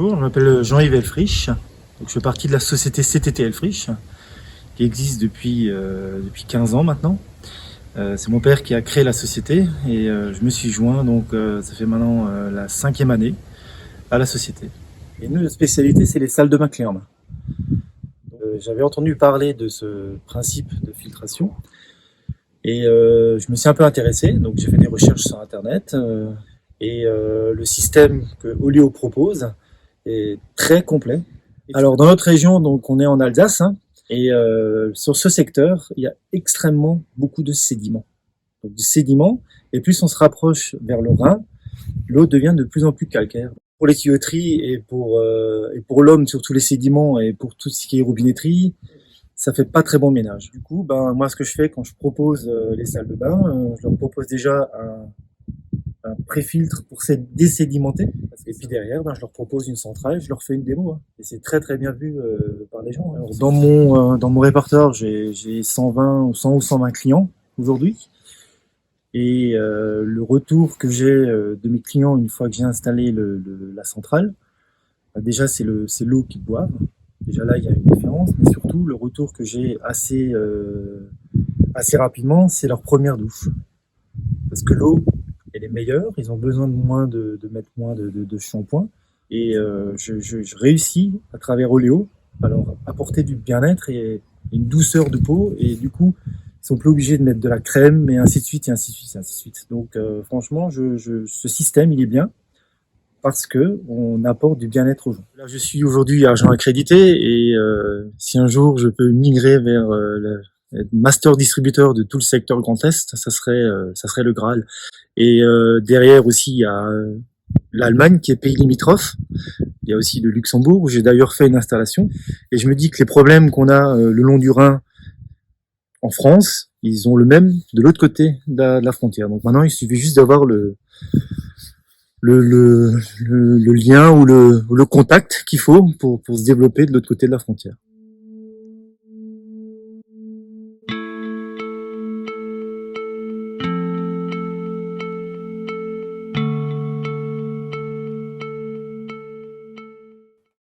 Bonjour, je m'appelle Jean-Yves Elfrich. Donc, je fais partie de la société CTT Elfrich, qui existe depuis 15 ans maintenant. C'est mon père qui a créé la société et je me suis joint, donc ça fait maintenant la 5e année à la société. Et nous, notre spécialité, c'est les salles de bain clés en main. J'avais entendu parler de ce principe de filtration et je me suis un peu intéressé, donc j'ai fait des recherches sur Internet. Le système que Olio propose est très complet. Alors dans notre région, donc on est en Alsace, hein, et sur ce secteur, il y a extrêmement beaucoup de sédiments. Donc de sédiments, et plus on se rapproche vers le Rhin, l'eau devient de plus en plus calcaire. Pour les tuyauteries et pour l'homme, surtout les sédiments et pour tout ce qui est robinetterie, ça fait pas très bon ménage. Du coup, moi ce que je fais quand je propose les salles de bain, je leur propose déjà un pré-filtre pour désédimenter. Et puis derrière, je leur propose une centrale, je leur fais une démo. Et c'est très très bien vu par les gens. Alors, dans mon répertoire, j'ai 120 ou 100 ou 120 clients aujourd'hui. Et le retour que j'ai de mes clients une fois que j'ai installé la centrale, déjà c'est l'eau qu'ils boivent. Déjà là, il y a une différence. Mais surtout, le retour que j'ai assez rapidement, c'est leur première douche. Parce que l'eau, elle est meilleure, ils ont besoin de mettre moins de shampoing. Et je réussis, à travers Olio, alors apporter du bien-être et une douceur de peau. Et du coup, ils sont plus obligés de mettre de la crème, et ainsi de suite, et ainsi de suite, et ainsi de suite. Donc franchement, ce système, il est bien parce que on apporte du bien-être aux gens. Là, je suis aujourd'hui agent accrédité et si un jour je peux migrer vers master distributeur de tout le secteur Grand Est, ça serait le Graal. Et derrière aussi, il y a l'Allemagne qui est pays limitrophe. Il y a aussi le Luxembourg où j'ai d'ailleurs fait une installation. Et je me dis que les problèmes qu'on a le long du Rhin en France, ils ont le même de l'autre côté de la frontière. Donc maintenant, il suffit juste d'avoir le lien ou le contact qu'il faut pour se développer de l'autre côté de la frontière.